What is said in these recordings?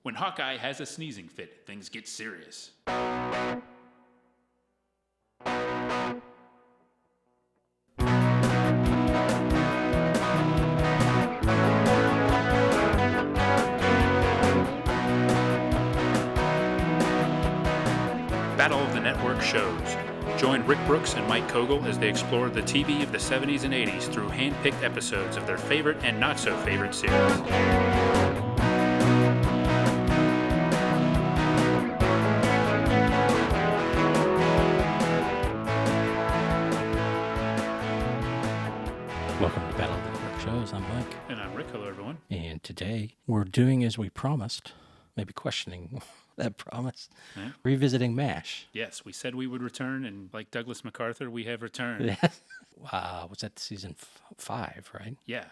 When Hawkeye has a sneezing fit, things get serious. Battle of the Network shows. Join Rick Brooks and Mike Kogel as they explore the TV of the 70s and 80s through hand-picked episodes of their favorite and not-so-favorite series. Welcome to Battle of the Network Shows. I'm Mike. And I'm Rick. Hello, everyone. And today we're doing as we promised, maybe questioning that promise, revisiting MASH. Yes, we said we would return, and like Douglas MacArthur, we have returned. Yeah. Was that season 5, right? Yeah.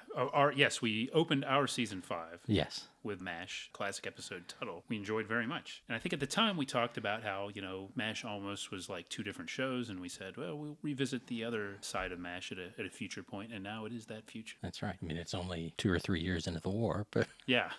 Yes, we opened our season 5. Yes. With MASH, classic episode Tuttle. We enjoyed very much. And I think at the time we talked about how, MASH almost was like two different shows, and we said, well, we'll revisit the other side of MASH at a future point, and now it is that future. That's right. I mean, it's only 2 or 3 years into the war, but... Yeah.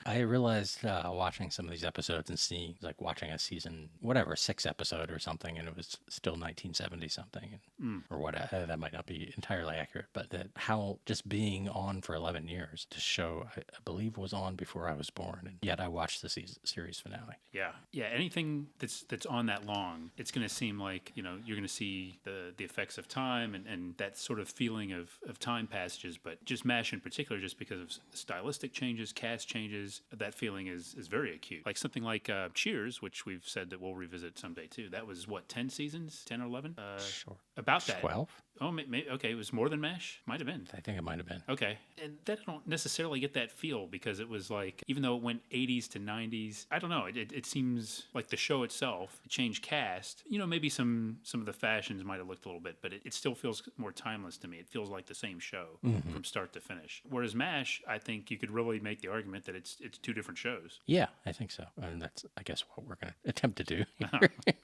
I realized watching some of these episodes and seeing, like watching a season, 6 episode or something, and it was still 1970 something, or whatever. That might not be entirely accurate, but that how just being on for 11 years, the show I believe was on before I was born, and yet I watched the series finale. Yeah. Anything that's on that long, it's going to seem like you're going to see the effects of time and that sort of feeling of time passages, but just MASH in particular, just because of stylistic changes, cast changes. That feeling is very acute. Like something like Cheers, which we've said that we'll revisit someday too. That was, 10 seasons? 10 or 11? Sure. About that. 12? Oh, okay. It was more than MASH? Might have been. I think it might have been. Okay. And that I don't necessarily get that feel because it was like, even though it went 80s to 90s, I don't know. It seems like the show itself, it changed cast. Maybe some of the fashions might have looked a little bit, but it still feels more timeless to me. It feels like the same show from start to finish. Whereas MASH, I think you could really make the argument that it's two different shows. Yeah, I think so. And that's, I guess, what we're going to attempt to do.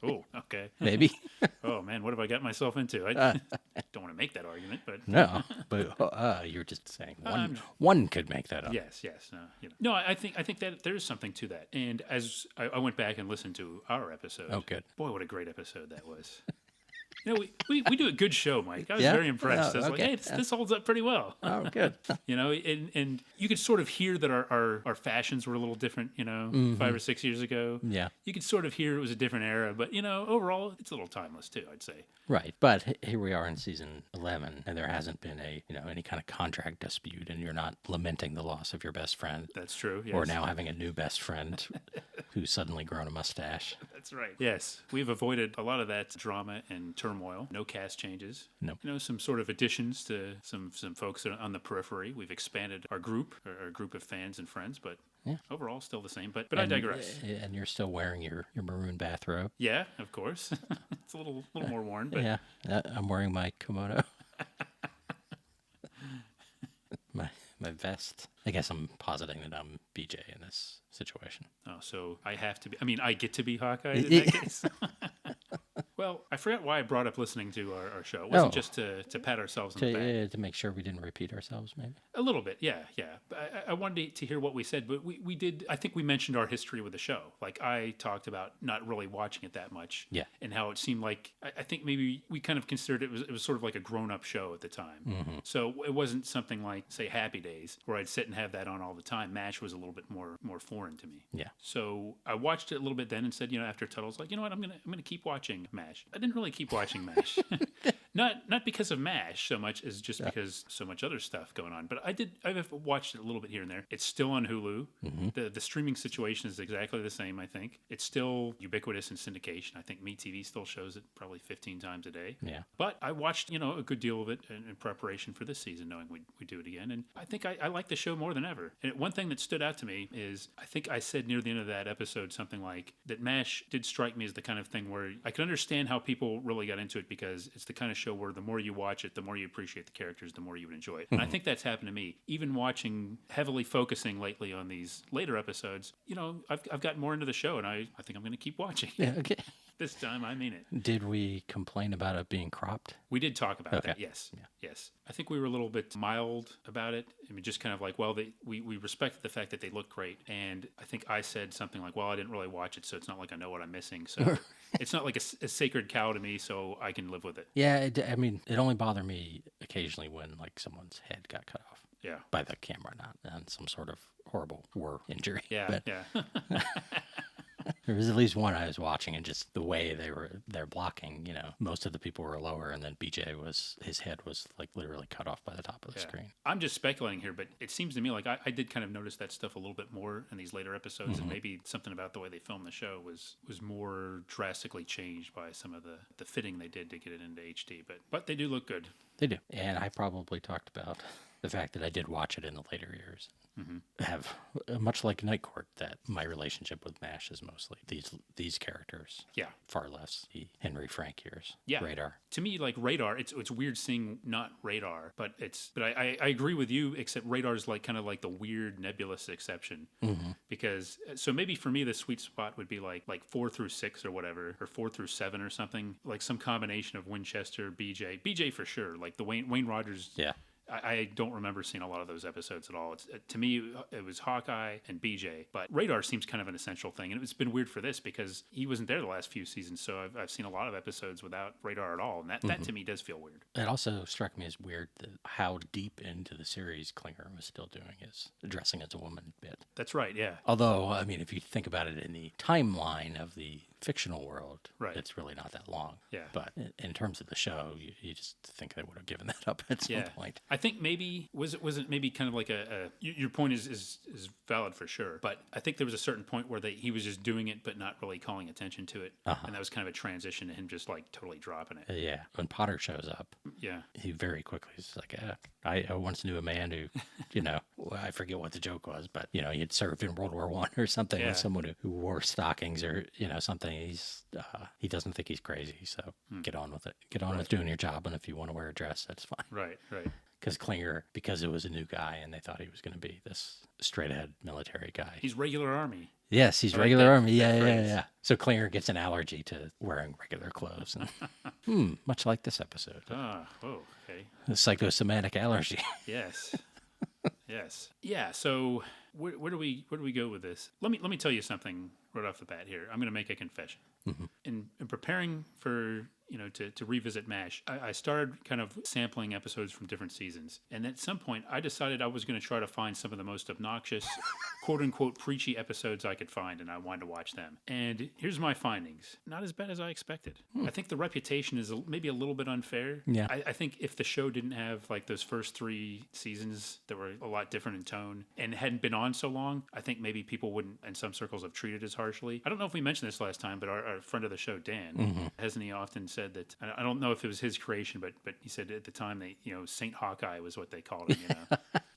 Oh, okay. Maybe. Oh, man, what have I got myself into? I don't want to make that argument, but... No, but you're just saying one could make that up. Yes. No, I think that there's something to that. And as I went back and listened to our episode... Oh, good. Boy, what a great episode that was. We do a good show, Mike. I was very impressed. I was like, hey, this holds up pretty well. Oh, good. And you could sort of hear that our fashions were a little different, 5 or 6 years ago. Yeah. You could sort of hear it was a different era, but, overall, it's a little timeless, too, I'd say. Right. But here we are in season 11, and there hasn't been any kind of contract dispute, and you're not lamenting the loss of your best friend. That's true, yes. Or now having a new best friend who's suddenly grown a mustache. That's right. Yes. We've avoided a lot of that drama and turmoil. No cast changes. No. Some sort of additions to some folks on the periphery. We've expanded our group of fans and friends, but overall still the same. But I digress. And you're still wearing your maroon bathrobe. Yeah, of course. It's a little more worn, but yeah. I'm wearing my kimono. my vest. I guess I'm positing that I'm BJ in this situation. Oh, so I have to be. I mean, I get to be Hawkeye in that case. Well, I forgot why I brought up listening to our show. It wasn't just to pat ourselves on the back. To make sure we didn't repeat ourselves, maybe? A little bit, yeah. I wanted to hear what we said, but we did, I think we mentioned our history with the show. Like, I talked about not really watching it that much. Yeah. And how it seemed like, I think maybe we kind of considered it was sort of like a grown-up show at the time. Mm-hmm. So it wasn't something like, say, Happy Days, where I'd sit and have that on all the time. MASH was a little bit more foreign to me. Yeah. So I watched it a little bit then and said, after Tuttle's like, you know what, I'm gonna keep watching MASH. I didn't really keep watching MASH. Not because of MASH so much as just because so much other stuff going on. But I've watched it a little bit here and there. It's still on Hulu. Mm-hmm. The streaming situation is exactly the same, I think. It's still ubiquitous in syndication. I think MeTV still shows it probably 15 times a day. Yeah. But I watched, a good deal of it in preparation for this season, knowing we'd do it again. And I think I like the show more than ever. And one thing that stood out to me is, I think I said near the end of that episode something like, that MASH did strike me as the kind of thing where I can understand how people really got into it, because it's the kind of show where the more you watch it, the more you appreciate the characters, the more you would enjoy it. And I think that's happened to me. Even watching, heavily focusing lately on these later episodes, I've gotten more into the show, and I think I'm going to keep watching. Yeah, okay. This time I mean it. Did we complain about it being cropped? We did talk about Okay. that, yes. Yeah. Yes. I think we were a little bit mild about it. I mean, just kind of like, well, we respected the fact that they look great. And I think I said something like, well, I didn't really watch it, so it's not like I know what I'm missing. So it's not like a sacred cow to me, so I can live with it. Yeah, it only bothered me occasionally when like someone's head got cut off. Yeah. By the camera, not on some sort of horrible war injury. Yeah, But yeah. there was at least one I was watching, and just the way they're blocking, most of the people were lower, and then his head was like literally cut off by the top of the screen. I'm just speculating here, but it seems to me like I did kind of notice that stuff a little bit more in these later episodes, and maybe something about the way they filmed the show was more drastically changed by some of the fitting they did to get it into HD. But they do look good. They do. And I probably talked about the fact that I did watch it in the later years. Have much like Night Court, that my relationship with MASH is mostly these characters. Yeah. Far less the Henry Frank years. Yeah. Radar. To me, like Radar, it's weird seeing not Radar, but I agree with you, except Radar's like kind of like the weird nebulous exception. Because so maybe for me the sweet spot would be like 4 through 6 or whatever, or 4 through 7 or something, like some combination of Winchester, BJ for sure, like the Wayne Rogers. Yeah. I don't remember seeing a lot of those episodes at all. To me, it was Hawkeye and BJ, but Radar seems kind of an essential thing. And it's been weird for this because he wasn't there the last few seasons, so I've seen a lot of episodes without Radar at all, and that to me does feel weird. It also struck me as weird how deep into the series Klinger was still doing his dressing as a woman bit. That's right, yeah. Although, I mean, if you think about it in the timeline of the fictional world, right, it's really not that long. Yeah. But in terms of the show, you just think they would have given that up at some point. I think maybe was it maybe kind of like your point is valid for sure, but I think there was a certain point where he was just doing it but not really calling attention to it, and that was kind of a transition to him just like totally dropping it. Yeah. When Potter shows up, he very quickly is like, I once knew a man who, I forget what the joke was, but he had served in World War I or something with someone who wore stockings or something. He doesn't think he's crazy, so get on with it. Get on with doing your job, and if you want to wear a dress, that's fine. Right. Because Klinger, because it was a new guy, and they thought he was going to be this straight-ahead military guy. He's regular Army. Yes, he's regular Army. Yeah. So Klinger gets an allergy to wearing regular clothes. And, much like this episode. Okay. A psychosomatic allergy. Yes. Yes. Yeah. So where do we go with this? Let me tell you something right off the bat here. I'm going to make a confession. In preparing for to revisit MASH, I started kind of sampling episodes from different seasons, and at some point I decided I was going to try to find some of the most obnoxious, quote unquote preachy episodes I could find, and I wanted to watch them. And here's my findings: not as bad as I expected. I think the reputation is maybe a little bit unfair. Yeah. I think if the show didn't have like those first 3 seasons that were a lot different in tone and hadn't been on so long, I think maybe people wouldn't, in some circles, have treated it as harshly. I don't know if we mentioned this last time, but our friend of the show, Dan, hasn't he often said that, I don't know if it was his creation, but he said at the time that, Saint Hawkeye was what they called him,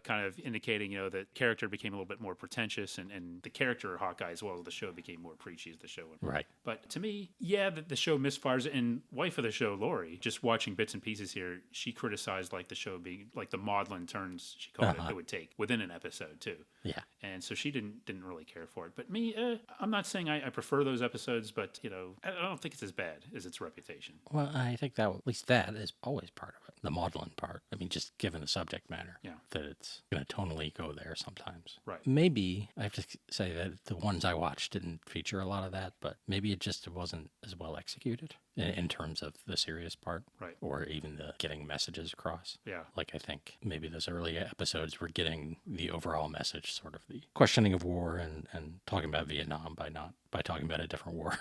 kind of indicating, that character became a little bit more pretentious, and the character of Hawkeye as well as the show became more preachy as the show went. Right. But to me, the show misfires, and wife of the show, Lori, just watching bits and pieces here, she criticized like the show being like the maudlin turns, she called it would take within an episode too. Yeah. And so she didn't really care for it. But me, I'm not saying I prefer those episodes, but I don't think it's as bad as its reputation. Well, I think that at least that is always part of it. The maudlin part. I mean, just given the subject matter. Yeah. That it's going to tonally go there sometimes. Right. Maybe I have to say that the ones I watched didn't feature a lot of that, but maybe it just wasn't as well executed in terms of the serious part. Right. Or even the getting messages across. Yeah. Like I think maybe those early episodes were getting the overall message, sort of the questioning of war and talking about Vietnam by talking about a different war.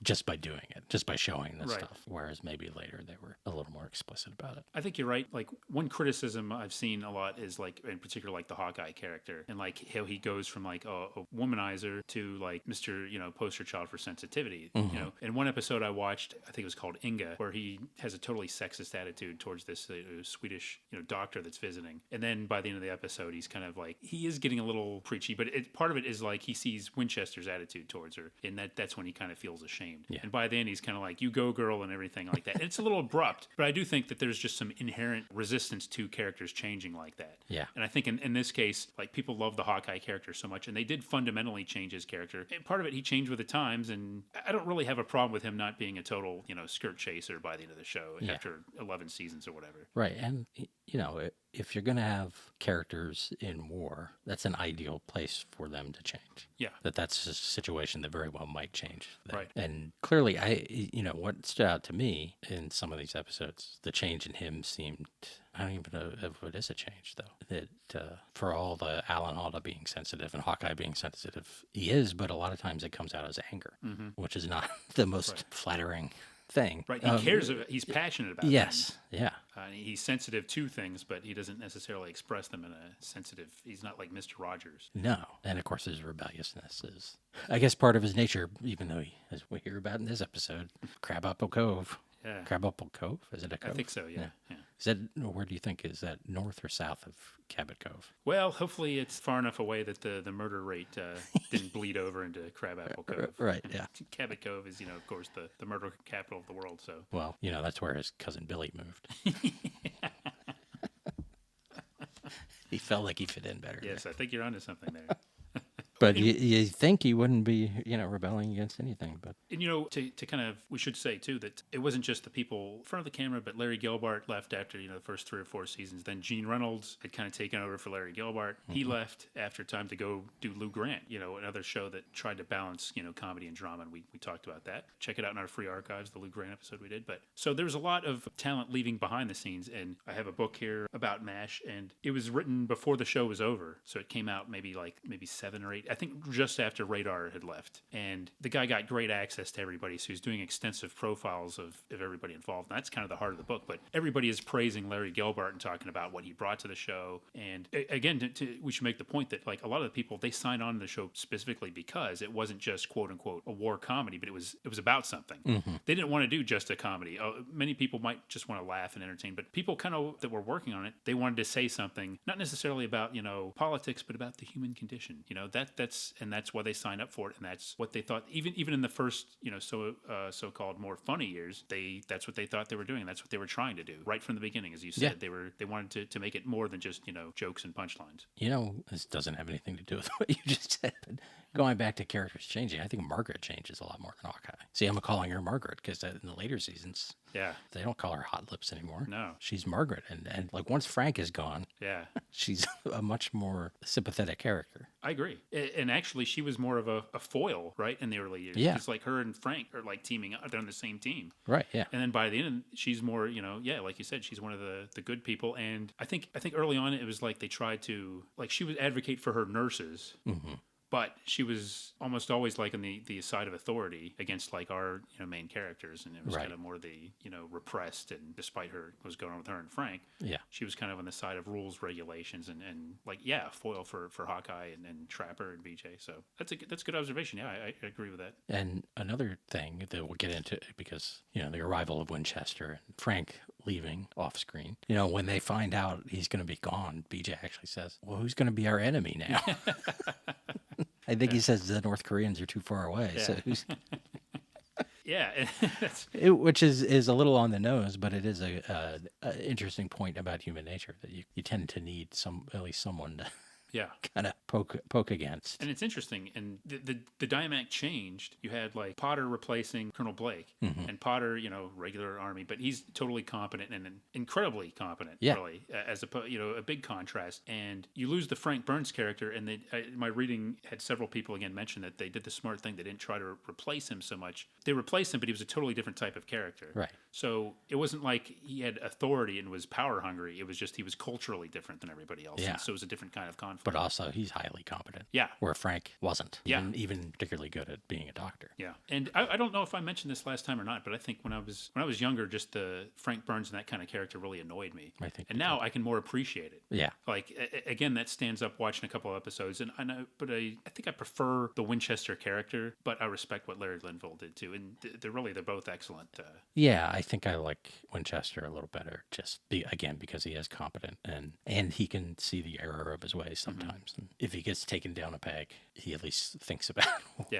Just by doing it, just by showing this stuff. Whereas maybe later they were a little more explicit about it. I think you're right. Like one criticism I've seen a lot is like, in particular, like the Hawkeye character, and like how he goes from like a womanizer to like Mr. Poster child for sensitivity. In one episode I watched, I think it was called Inga, where he has a totally sexist attitude towards this Swedish doctor that's visiting. And then by the end of the episode, he's kind of like, he is getting a little preachy, but part of it is like he sees Winchester's attitude towards her, and that's when he kind of feels ashamed. Yeah. And by the end, he's kind of like, you go girl, and everything like that. And it's a little abrupt, but I do think that there's just some inherent resistance to characters changing like that. Yeah. And I think in this case, like, people love the Hawkeye character so much, and they did fundamentally change his character. And part of it, he changed with the times, and I don't really have a problem with him not being a total, skirt chaser by the end of the show after 11 seasons or whatever. Right. And, if you're going to have characters in war, that's an ideal place for them to change. Yeah. That's a situation that very well might change. Right. And clearly, what stood out to me in some of these episodes, the change in him seemed, I don't even know if it is a change, though. That for all the Alan Alda being sensitive and Hawkeye being sensitive, he is, but a lot of times it comes out as anger, which is not the most flattering thing. Right. He cares about, he's passionate about yes. things. Yeah. He's sensitive to things, but he doesn't necessarily express them in a sensitive, he's not like Mr. Rogers. No. And of course his rebelliousness is, I guess, part of his nature, even though as we hear about in this episode, Crabapple Cove. Yeah. Crabapple Cove? Is it a cove? I think so, yeah. Is that, where do you think, is that north or south of Cabot Cove? Well, hopefully it's far enough away that the murder rate didn't bleed over into Crabapple Cove. Right, yeah. Cabot Cove is, of course, the murder capital of the world, so. Well, that's where his cousin Billy moved. He felt like he fit in better. Yes, I think you're onto something there. But you think he wouldn't be, rebelling against anything. But and to kind of, we should say too that it wasn't just the people in front of the camera, but Larry Gelbart left after the first 3 or 4 seasons. Then Gene Reynolds had kind of taken over for Larry Gelbart. He left after time to go do Lou Grant, another show that tried to balance comedy and drama, and we talked about that. Check it out in our free archives, the Lou Grant episode we did. But so there was a lot of talent leaving behind the scenes, and I have a book here about MASH, and it was written before the show was over, so it came out maybe 7 or 8. I think just after Radar had left. And the guy got great access to everybody, so he's doing extensive profiles of everybody involved. And that's kind of the heart of the book. But everybody is praising Larry Gelbart and talking about what he brought to the show. And again, we should make the point that like a lot of the people, they signed on to the show specifically because it wasn't just quote unquote a war comedy, but it was about something. They didn't want to do just a comedy. Many people might just want to laugh and entertain, but people kind of that were working on it, they wanted to say something, not necessarily about politics, but about the human condition. That's why they signed up for it, and that's what they thought. Even in the first, so-called more funny years, that's what they thought they were doing. That's what they were trying to do right from the beginning, as you said. Yeah. They wanted to make it more than just jokes and punchlines. This doesn't have anything to do with what you just said. But going back to characters changing, I think Margaret changes a lot more than Hawkeye. See, I'm calling her Margaret because in the later seasons, they don't call her Hot Lips anymore. No, she's Margaret, and like once Frank is gone, she's a much more sympathetic character. I agree, and actually, she was more of a foil, right, in the early years. Yeah, it's like her and Frank are like teaming up; they're on the same team, right? Yeah, and then by the end, she's more, like you said, she's one of the good people. And I think early on it was like they tried to she would advocate for her nurses. But she was almost always like on the side of authority against like our main characters, and it was kind of more the repressed. And despite what was going on with her and Frank, she was kind of on the side of rules, regulations, and foil for Hawkeye and Trapper and BJ. So that's good observation. Yeah, I agree with that. And another thing that we'll get into, because the arrival of Winchester and Frank leaving off screen. When they find out he's going to be gone, BJ actually says, "Well, who's going to be our enemy now?" I think he says the North Koreans are too far away. Yeah. So who's... Which is a little on the nose, but it is a interesting point about human nature that you tend to need at least someone to kind of poke against. And it's interesting, and the dynamic changed. You had like Potter replacing Colonel Blake, and Potter, regular army, but he's totally competent and incredibly competent, really, as a big contrast. And you lose the Frank Burns character, and my reading had several people again mention that they did the smart thing. They didn't try to replace him so much. They replaced him, but he was a totally different type of character. Right. So it wasn't like he had authority and was power hungry. It was just he was culturally different than everybody else. Yeah. And so it was a different kind of conflict. But also, he's highly competent. Yeah. Where Frank wasn't. Yeah. Even particularly good at being a doctor. Yeah, and I don't know if I mentioned this last time or not, but I think when I was younger, just the Frank Burns and that kind of character really annoyed me. I think and now I can more appreciate it. Yeah. Like again, that stands up watching a couple of episodes, and I know, but I think I prefer the Winchester character, but I respect what Larry Linville did too, and they're both excellent. Yeah, I think I like Winchester a little better, again because he is competent and he can see the error of his ways sometimes. And if he gets taken down a peg, he at least thinks about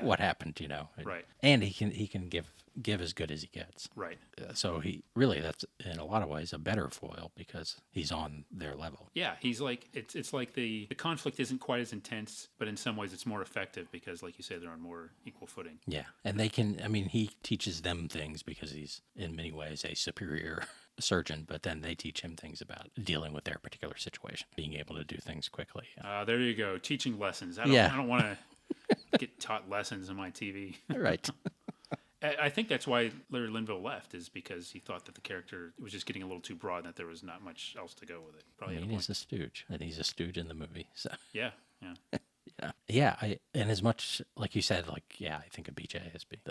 what happened, Right. And he can give as good as he gets. Right. So that's in a lot of ways a better foil because he's on their level. Yeah, he's like it's like the conflict isn't quite as intense, but in some ways it's more effective because, like you say, they're on more equal footing. Yeah, and he teaches them things because he's in many ways a superior surgeon, but then they teach him things about dealing with their particular situation, being able to do things quickly. There you go, teaching lessons. I don't want to get taught lessons on my TV. Right. I think that's why Larry Linville left, is because he thought that the character was just getting a little too broad and that there was not much else to go with it. Probably he's a stooge, and he's a stooge in the movie. So yeah. Yeah. And as much like you said, I think of BJ as being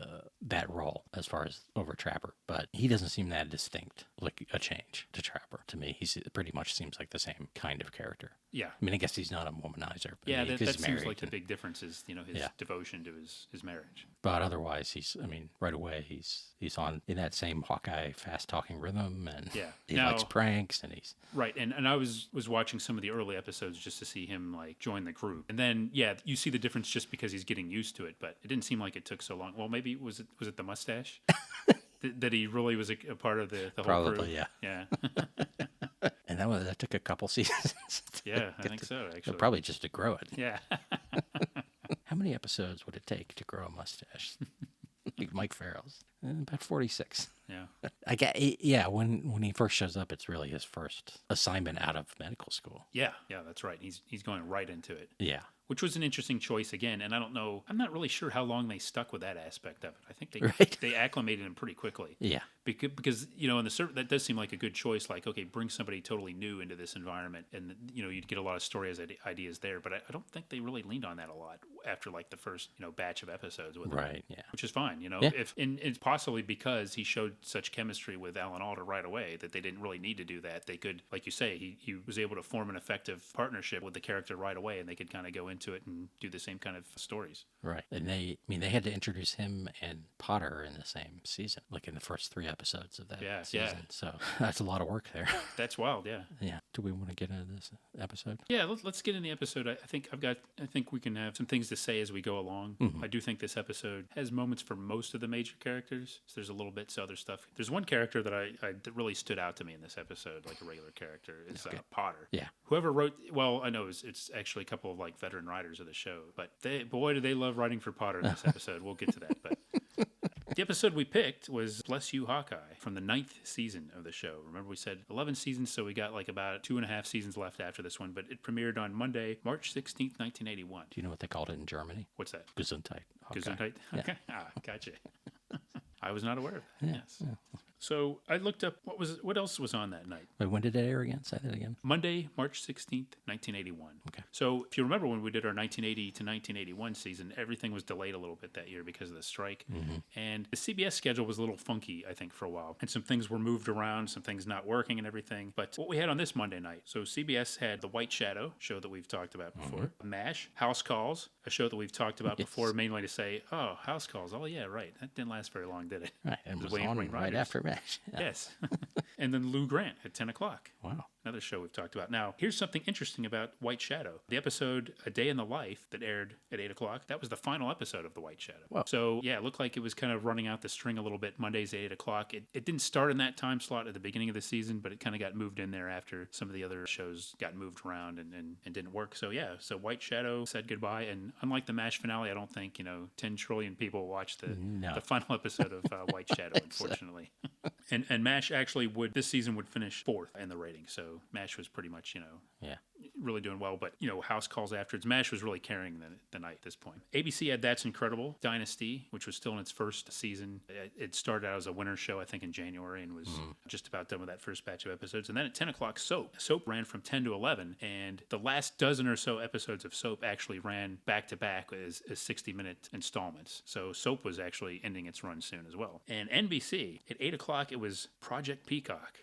that role as far as over Trapper, but he doesn't seem that distinct, like a change to Trapper. To me, he pretty much seems like the same kind of character. Yeah. I mean, I guess he's not a womanizer. But Yeah, that seems like the big difference is, his devotion to his marriage. But otherwise, right away, he's on in that same Hawkeye fast-talking rhythm, and he likes pranks, and he's... Right, and I was watching some of the early episodes just to see him, join the group. And then, you see the difference just because he's getting used to it, but it didn't seem like it took so long. Well, maybe, was it the mustache? that he really was a part of the whole Probably, crew? Yeah. Yeah. And that took a couple seasons. Yeah, I think so, actually. Probably just to grow it. Yeah. How many episodes would it take to grow a mustache? Like Mike Farrell's. About 46. Yeah. When he first shows up, it's really his first assignment out of medical school. Yeah, that's right. He's going right into it. Yeah. Which was an interesting choice again, and I don't know. I'm not really sure how long they stuck with that aspect of it. I think they acclimated him pretty quickly. Yeah. Because in the that does seem like a good choice. Like, okay, bring somebody totally new into this environment, and you'd get a lot of story ideas there. But I don't think they really leaned on that a lot after the first batch of episodes with him. Right. Yeah. Which is fine. Yeah. If and it's possibly because he showed such chemistry with Alan Alda right away that they didn't really need to do that. They could, like you say, he was able to form an effective partnership with the character right away, and they could kind of go into it and do the same kind of stories. Right. And they had to introduce him and Potter in the same season, like in the first 3 episodes of that season. Yeah. So that's a lot of work there. That's wild, yeah. Yeah. Do we want to get into this episode? Yeah, let's get in the episode. I think we can have some things to say as we go along. Mm-hmm. I do think this episode has moments for most of the major characters. So there's a little bit to other stuff. There's one character that really stood out to me in this episode, like a regular character, is Potter. Yeah. Whoever wrote, I know it's actually a couple of veteran writers of the show, but boy, do they love writing for Potter in this episode. We'll get to that, but the episode we picked was Bless You, Hawkeye, from the 9th season of the show. Remember, we said 11 seasons, so we got about 2.5 seasons left after this one, but it premiered on Monday, March 16th, 1981. Do you know what they called it in Germany? What's that? Gesundheit. Gesundheit? Okay. Yeah. Gotcha. I was not aware of that. Yeah. Yes. Yeah. So I looked up what else was on that night. Wait, when did it air again? Say that again. Monday, March 16th, 1981. Okay. So if you remember when we did our 1980 to 1981 season, everything was delayed a little bit that year because of the strike. Mm-hmm. And the CBS schedule was a little funky, I think, for a while. And some things were moved around, some things not working and everything. But what we had on this Monday night, so CBS had The White Shadow, show that we've talked about before. Mm-hmm. MASH, House Calls, a show that we've talked about before, mainly to say, oh, House Calls. Oh, yeah, right. That didn't last very long, did it? Right. It was on right after MASH. Yeah. Yes. And then Lou Grant at 10 o'clock. Wow. Another show we've talked about. Now, here's something interesting about White Shadow. The episode A Day in the Life that aired at 8 o'clock, that was the final episode of The White Shadow. Wow. So, yeah, it looked like it was kind of running out the string a little bit. Mondays at 8 o'clock. It didn't start in that time slot at the beginning of the season, but it kind of got moved in there after some of the other shows got moved around and didn't work. So, yeah, so White Shadow said goodbye. And unlike the MASH finale, I don't think, 10 trillion people watched the final episode of White Shadow, unfortunately. And MASH actually this season would finish 4th in the rating. So MASH was pretty much, really doing well. But, House Calls afterwards. MASH was really carrying the night at this point. ABC had That's Incredible, Dynasty, which was still in its first season. It started out as a winter show, I think, in January and was just about done with that first batch of episodes. And then at 10 o'clock, Soap. Soap ran from 10 to 11. And the last dozen or so episodes of Soap actually ran back-to-back as 60-minute installments. So Soap was actually ending its run soon as well. And NBC, at 8 o'clock, it was Project Peacock.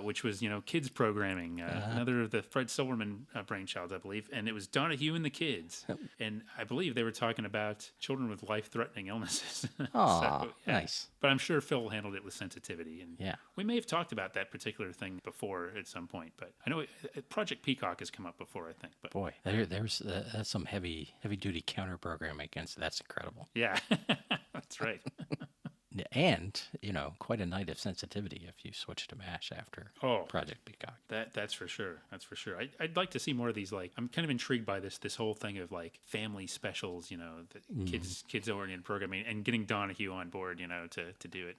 Which was, kids programming, another of the Fred Silverman brainchilds, I believe. And it was Donahue and the Kids. And I believe they were talking about children with life-threatening illnesses. Oh, nice. But I'm sure Phil handled it with sensitivity. And yeah. We may have talked about that particular thing before at some point. But I know Project Peacock has come up before, I think. But boy, there's some heavy-duty counter-programming against That's Incredible. Yeah, that's right. And, quite a night of sensitivity if you switch to MASH after Project Peacock. That's for sure. That's for sure. I'd like to see more of these. Like, I'm kind of intrigued by this whole thing of like family specials, the kids oriented programming, and getting Donahue on board, to do it,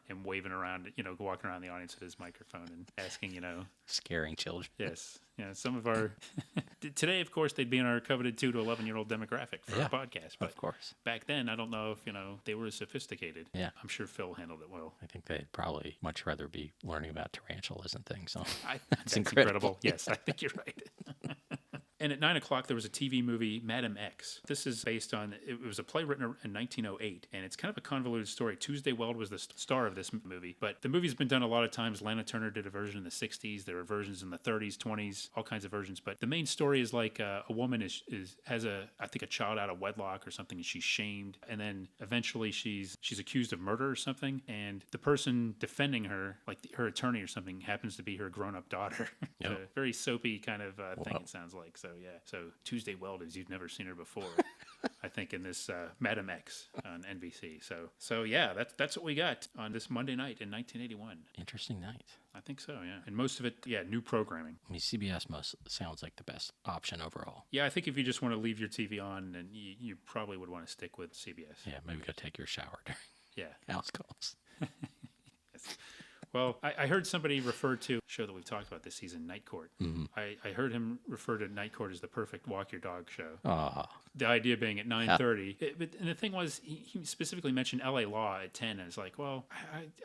and waving around, walking around the audience with his microphone and asking, scaring children. Yes. Yeah, some of our today, of course, they'd be in our coveted 2 to 11-year-old demographic for our podcast. But of course, back then, I don't know if they were as sophisticated. Yeah, I'm sure Phil handled it well. I think they'd probably much rather be learning about tarantulas and things. So that's incredible. Yes, I think you're right. And at 9 o'clock, there was a TV movie, Madam X. This is based on, it was a play written in 1908, and it's kind of a convoluted story. Tuesday Weld was the star of this movie, but the movie's been done a lot of times. Lana Turner did a version in the 60s. There were versions in the 30s, 20s, all kinds of versions. But the main story is like a woman has I think a child out of wedlock or something, and she's shamed. And then eventually she's accused of murder or something, and the person defending her, like her attorney or something, happens to be her grown-up daughter. Yep. A very soapy kind of thing, it sounds like. So Tuesday Weld, as you've never seen her before, I think, in this Madam X on NBC. So yeah, that's what we got on this Monday night in 1981. Interesting night. I think so, yeah. And most of it, new programming. I mean, CBS sounds like the best option overall. Yeah, I think if you just want to leave your TV on, then you probably would want to stick with CBS. Yeah, maybe go take your shower during house calls. Yes. Well, I heard somebody refer to a show that we've talked about this season, Night Court. Mm-hmm. I heard him refer to Night Court as the perfect walk your dog show. The idea being at 9:30. And the thing was, he specifically mentioned LA Law at 10. And it's like, well,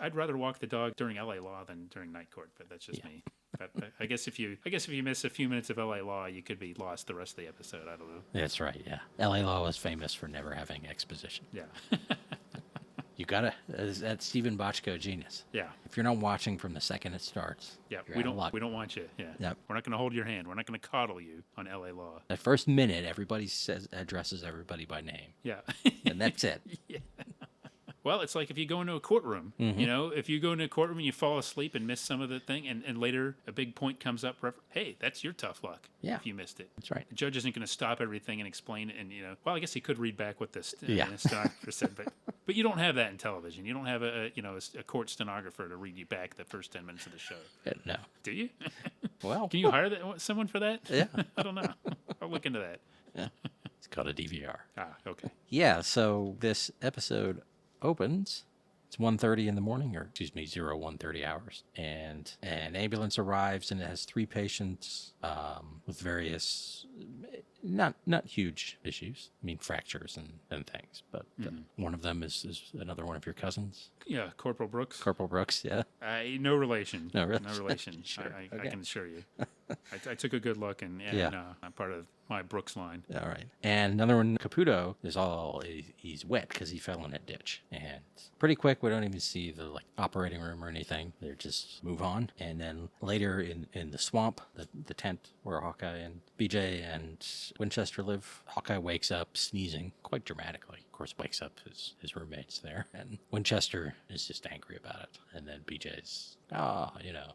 I'd rather walk the dog during LA Law than during Night Court, but that's just me. But I guess if you miss a few minutes of LA Law, you could be lost the rest of the episode. I don't know. That's right, yeah. LA Law was famous for never having exposition. Yeah. You gotta. That's Stephen Bochco genius. Yeah. If you're not watching from the second it starts, we don't want you. Yeah. Yep. We're not going to hold your hand. We're not going to coddle you on LA Law. That first minute, everybody addresses everybody by name. Yeah. And that's it. Yeah. Well, it's like if you go into a courtroom, if you go into a courtroom and you fall asleep and miss some of the thing, and later a big point comes up, hey, that's your tough luck if you missed it. That's right. The judge isn't going to stop everything and explain it, and, well, I guess he could read back what the stenographer said, but you don't have that in television. You don't have a court stenographer to read you back the first 10 minutes of the show. No. Do you? Well. Can you hire someone for that? Yeah. I don't know. I'll look into that. Yeah. It's called a DVR. Okay. Yeah, so this episode opens. It's 1:30 in the morning, or 1:30 hours, and an ambulance arrives, and it has 3 patients with various not huge issues. I mean, fractures and things, but one of them is another one of your cousins. Yeah, Corporal Brooks. Corporal Brooks, yeah. No relation. No relation. Sure. I can assure you. I took a good look, and I'm part of my Brooks line. All right. And another one, Caputo, he's wet because he fell in a ditch. And pretty quick, we don't even see the operating room or anything. They just move on. And then later in the swamp, the tent where Hawkeye and BJ and Winchester live, Hawkeye wakes up sneezing quite dramatically. Of course, wakes up his roommates there. And Winchester is just angry about it. And then BJ's,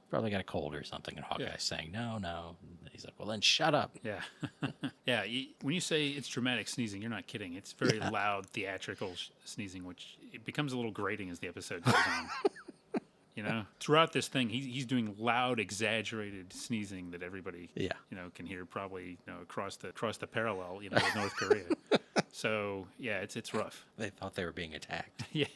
probably got a cold or something. And Hawkeye's saying, no. And he's like, well, then shut up. Yeah. Yeah. When you say it's dramatic sneezing, you're not kidding. It's very loud, theatrical sneezing, which it becomes a little grating as the episode goes on. Throughout this thing, he's doing loud, exaggerated sneezing that everybody, can hear probably, across the parallel, with North Korea. So yeah, it's rough. They thought they were being attacked. Yeah.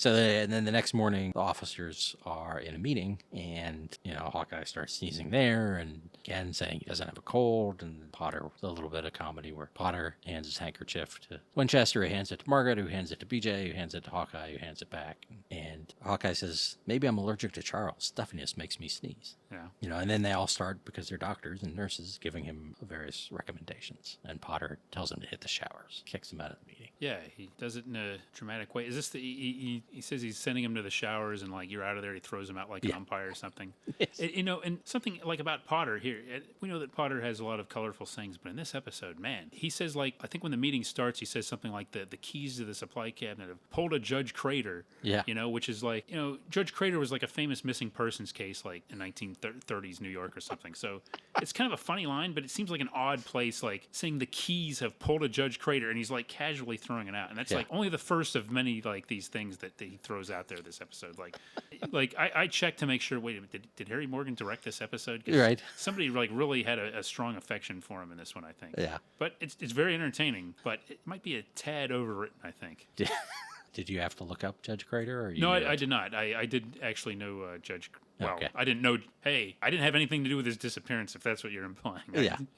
And then the next morning, the officers are in a meeting, and, Hawkeye starts sneezing there, and again saying he doesn't have a cold, and Potter, a little bit of comedy where Potter hands his handkerchief to Winchester, who hands it to Margaret, who hands it to BJ, who hands it to Hawkeye, who hands it back. And Hawkeye says, maybe I'm allergic to Charles. Stuffiness makes me sneeze. Yeah. And then they all start, because they're doctors and nurses, giving him various recommendations. And Potter tells him to hit the showers, kicks him out of the meeting. Yeah, he does it in a dramatic way. Is this he says he's sending him to the showers and like you're out of there, he throws him out like an umpire or something. Yes. And something like about Potter here, we know that Potter has a lot of colorful sayings, but in this episode, man, he says like, I think when the meeting starts, he says something like the keys to the supply cabinet have pulled a Judge Crater. Yeah. Which is like, Judge Crater was like a famous missing persons case like in 1930s New York or something. So it's kind of a funny line, but it seems like an odd place, like saying the keys have pulled a Judge Crater, and he's like casually throwing it out. And that's like only the first of many like these things that he throws out there this episode. Like I checked to make sure, wait a minute, did Harry Morgan direct this episode? 'Cause right. Somebody like really had a strong affection for him in this one, I think. Yeah. But it's very entertaining, but it might be a tad overwritten, I think. Did you have to look up Judge Crater? Or No, I did not. I did actually know Judge. Well, Okay. I didn't know. Hey, I didn't have anything to do with his disappearance, if that's what you're implying.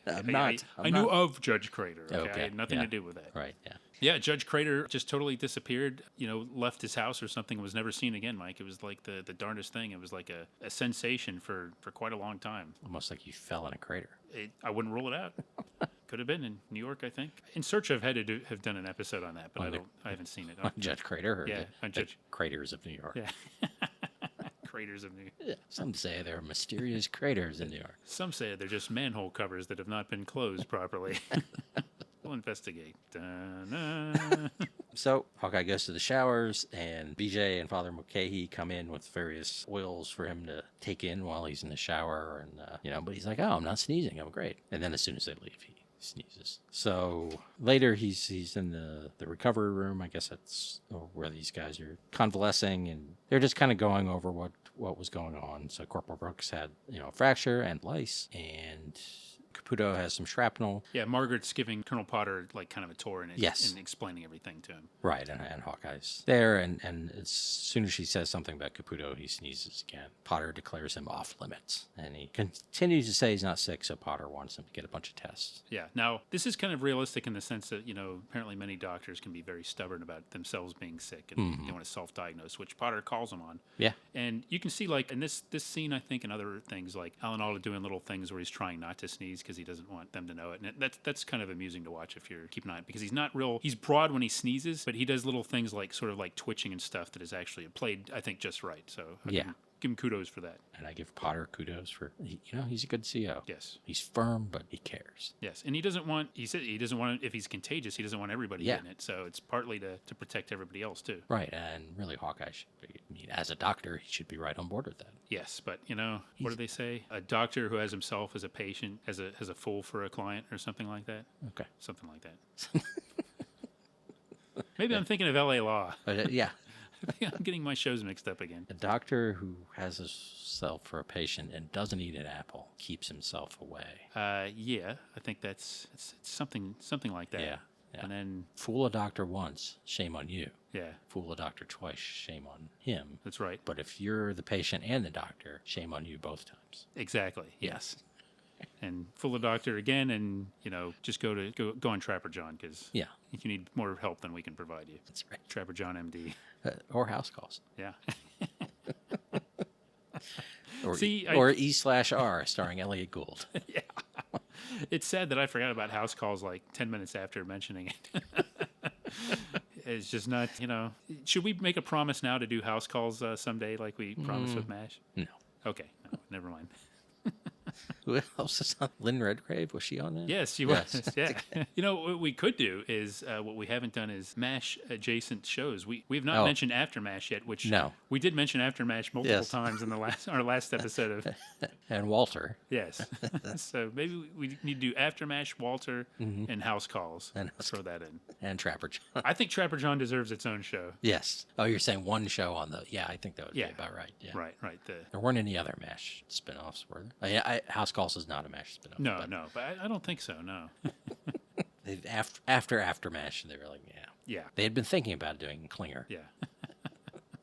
I'm I knew of Judge Crater. Okay, I had nothing yeah. to do with that. Right, yeah. Yeah, Judge Crater just totally disappeared, left his house or something, and was never seen again, Mike. It was like the darndest thing. It was like a sensation for quite a long time. Almost like you fell in a crater. I wouldn't rule it out. Could have been in New York, I think. In Search, I've had to have done an episode on that, but I haven't seen it. On Judge Crater? Or on Judge Craters of New York? Yeah. Craters of New York. Yeah. Some say they're mysterious craters in New York. Some say they're just manhole covers that have not been closed properly. We'll investigate. Da-na. So Hawkeye goes to the showers, and BJ and Father Mulcahy come in with various oils for him to take in while he's in the shower. And, but he's like, oh, I'm not sneezing. I'm great. And then as soon as they leave, he sneezes. So later he's in the recovery room. I guess that's where these guys are convalescing, and they're just kind of going over what was going on. So Corporal Brooks had, a fracture and lice, and Caputo has some shrapnel. Yeah, Margaret's giving Colonel Potter like kind of a tour and explaining everything to him. Right, and Hawkeye's there, and as soon as she says something about Caputo, he sneezes again. Potter declares him off limits, and he continues to say he's not sick, so Potter wants him to get a bunch of tests. Yeah, now this is kind of realistic in the sense that, apparently many doctors can be very stubborn about themselves being sick and they want to self-diagnose, which Potter calls him on. Yeah. And you can see like in this scene, I think, and other things, like Alan Alda doing little things where he's trying not to sneeze because he doesn't want them to know it. And that's kind of amusing to watch if you're keeping an eye on it, because he's broad when he sneezes, but he does little things like sort of like twitching and stuff that is actually played, I think, just right. So give him kudos for that. And I give Potter kudos for, he's a good CO. Yes. He's firm, but he cares. Yes. And he said he doesn't want, if he's contagious, he doesn't want everybody getting it. So it's partly to protect everybody else too. Right. And really Hawkeye should be, as a doctor, he should be right on board with that. Yes. But what do they say? A doctor who has himself as a patient, has a fool for a client or something like that. Okay. Something like that. Maybe I'm thinking of LA Law. Yeah. I'm getting my shows mixed up again. A doctor who has himself for a patient and doesn't eat an apple keeps himself away. Yeah, I think it's something like that. Yeah. And then fool a doctor once, shame on you. Yeah. Fool a doctor twice, shame on him. That's right. But if you're the patient and the doctor, shame on you both times. Exactly. Yes. And fool a doctor again, and just go on Trapper John, because if you need more help than we can provide you. That's right. Trapper John MD. Or house calls. Yeah. or E/R starring Elliot Gould. Yeah. It's sad that I forgot about house calls like 10 minutes after mentioning it. It's just not, Should we make a promise now to do house calls someday like we promised with MASH? No. Okay. No, never mind. Who else is on? Lynn Redgrave, was she on that? Yes, she was. Yeah. What we could do is, what we haven't done is MASH adjacent shows. We have not mentioned After MASH yet, which we did mention After MASH multiple times in our last episode of. And Walter. Yes. So maybe we need to do After MASH, Walter, and House Calls. And throw that in. And Trapper John. I think Trapper John deserves its own show. Yes. Oh, you're saying one show on the? Yeah, I think that would be about right. Yeah. Right. There weren't any other MASH spinoffs, were there? House Calls is not a MASH spinoff. No, but I don't think so. No. After MASH, they were like, yeah. They had been thinking about doing Klinger. Yeah.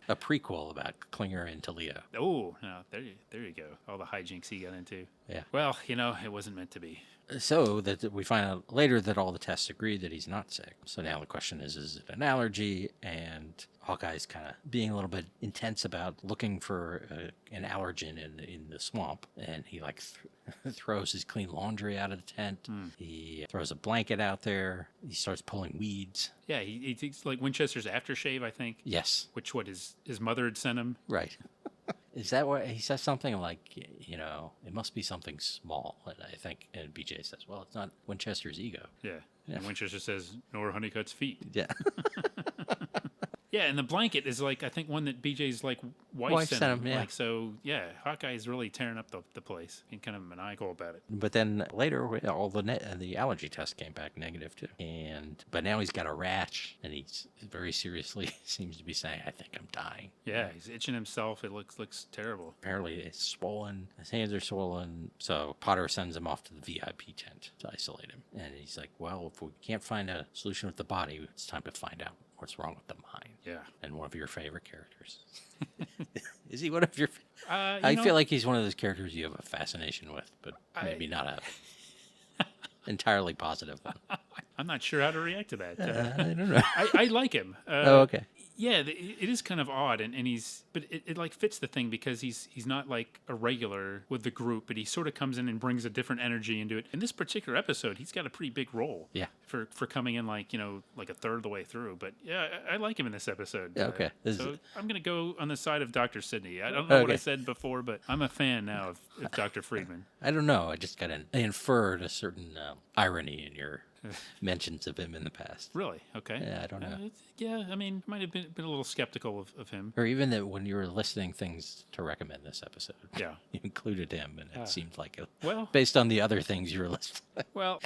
A prequel about Klinger and Talia. Oh, no, there you go. All the hijinks he got into. Yeah. Well, it wasn't meant to be. So that we find out later that all the tests agree that he's not sick. So now the question is it an allergy? And Hawkeye's kind of being a little bit intense about looking for an allergen in the swamp. And he throws his clean laundry out of the tent. He throws a blanket out there. He starts pulling weeds. Yeah, he's like Winchester's aftershave, I think. Yes. Which his mother had sent him. Right. Is that what he says? Something like, it must be something small. And I think, and BJ says, well, it's not Winchester's ego. Yeah. And Winchester says, nor Honeycutt's feet. Yeah. Yeah, and the blanket is I think one that BJ's wife sent him. Yeah. So yeah, Hawkeye is really tearing up the place and kind of maniacal about it. But then later, all the allergy tests came back negative too. But now he's got a rash, and he's very seriously seems to be saying, "I think I'm dying." Yeah, he's itching himself. It looks terrible. Apparently, it's swollen. His hands are swollen. So Potter sends him off to the VIP tent to isolate him, and he's like, "Well, if we can't find a solution with the body, it's time to find out what's wrong with the mind." Yeah. And one of your favorite characters. Is he one of your? I feel like he's one of those characters you have a fascination with, but maybe not a entirely positive one. I'm not sure how to react to that. I don't know. I like him. Okay. Yeah, it is kind of odd, and but it fits the thing because he's not like a regular with the group, but he sort of comes in and brings a different energy into it. In this particular episode, he's got a pretty big role. Yeah. For coming in like a third of the way through, but yeah, I like him in this episode. Yeah, okay. So I'm gonna go on the side of Dr. Sidney. I don't know what I said before, but I'm a fan now of Dr. Friedman. I don't know. I just I inferred a certain irony in your mentions of him in the past. Really? Okay. Yeah, I don't know. Yeah, I mean, might have been a little skeptical of him. Or even that when you were listing things to recommend this episode, yeah, you included him, and it seemed like well, based on the other things you were listing. Well,